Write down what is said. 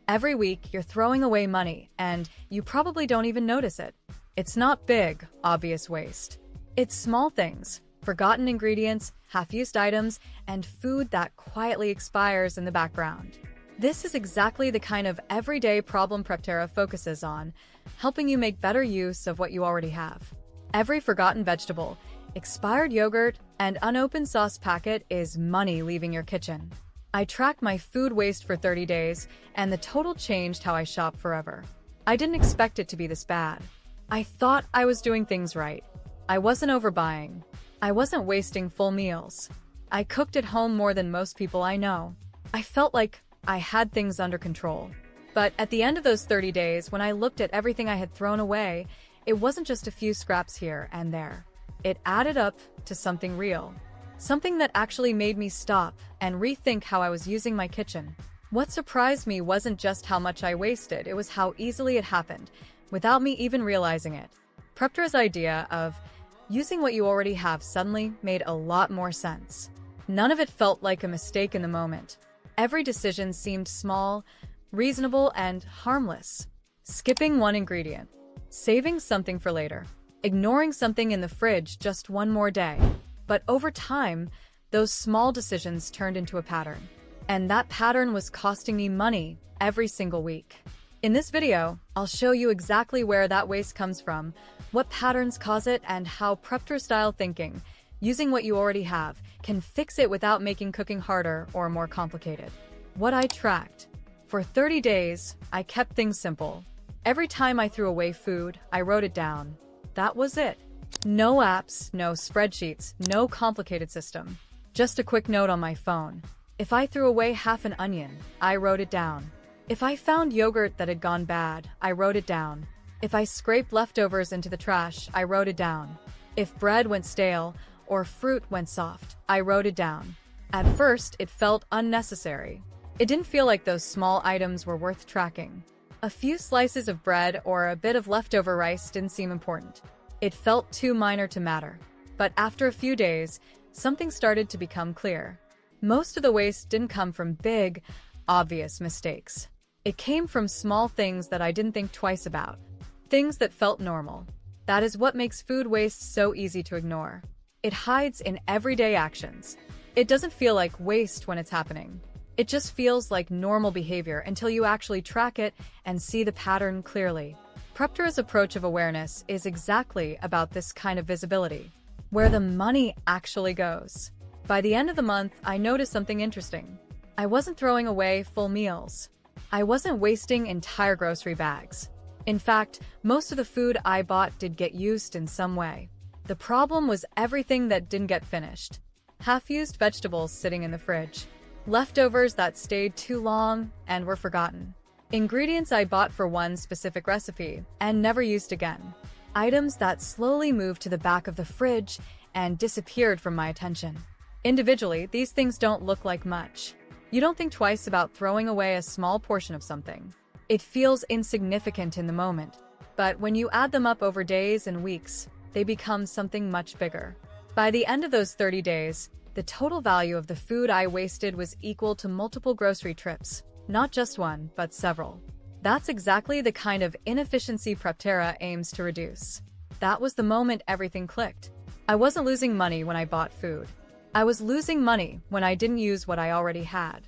Every week, you're throwing away money, and you probably don't even notice it. It's not big, obvious waste. It's small things, forgotten ingredients, half-used items, and food that quietly expires in the background. This is exactly the kind of everyday problem Preptera focuses on, helping you make better use of what you already have. Every forgotten vegetable, expired yogurt, and unopened sauce packet is money leaving your kitchen. I tracked my food waste for 30 days, and the total changed how I shop forever. I didn't expect it to be this bad. I thought I was doing things right. I wasn't overbuying. I wasn't wasting full meals. I cooked at home more than most people I know. I felt like I had things under control. But at the end of those 30 days, when I looked at everything I had thrown away, it wasn't just a few scraps here and there. It added up to something real. Something that actually made me stop and rethink how I was using my kitchen. What surprised me wasn't just how much I wasted, it was how easily it happened, without me even realizing it. Preptera's idea of using what you already have suddenly made a lot more sense. None of it felt like a mistake in the moment. Every decision seemed small, reasonable, and harmless. Skipping one ingredient, saving something for later, ignoring something in the fridge just one more day. But over time, those small decisions turned into a pattern. And that pattern was costing me money every single week. In this video, I'll show you exactly where that waste comes from, what patterns cause it, and how Preptera-style thinking, using what you already have, can fix it without making cooking harder or more complicated. What I tracked. For 30 days, I kept things simple. Every time I threw away food, I wrote it down. That was it. No apps, no spreadsheets, no complicated system. Just a quick note on my phone. If I threw away half an onion, I wrote it down. If I found yogurt that had gone bad, I wrote it down. If I scraped leftovers into the trash, I wrote it down. If bread went stale or fruit went soft, I wrote it down. At first, it felt unnecessary. It didn't feel like those small items were worth tracking. A few slices of bread or a bit of leftover rice didn't seem important. It felt too minor to matter. But after a few days, something started to become clear. Most of the waste didn't come from big, obvious mistakes. It came from small things that I didn't think twice about. Things that felt normal. That is what makes food waste so easy to ignore. It hides in everyday actions. It doesn't feel like waste when it's happening. It just feels like normal behavior until you actually track it and see the pattern clearly. Preptera's approach of awareness is exactly about this kind of visibility, where the money actually goes. By the end of the month, I noticed something interesting. I wasn't throwing away full meals. I wasn't wasting entire grocery bags. In fact, most of the food I bought did get used in some way. The problem was everything that didn't get finished. Half-used vegetables sitting in the fridge. Leftovers that stayed too long and were forgotten. Ingredients I bought for one specific recipe and never used again. Items that slowly moved to the back of the fridge and disappeared from my attention. Individually, these things don't look like much. You don't think twice about throwing away a small portion of something. It feels insignificant in the moment, but when you add them up over days and weeks, they become something much bigger. By the end of those 30 days, the total value of the food I wasted was equal to multiple grocery trips. Not just one, but several. That's exactly the kind of inefficiency Preptera aims to reduce. That was the moment everything clicked. I wasn't losing money when I bought food. I was losing money when I didn't use what I already had.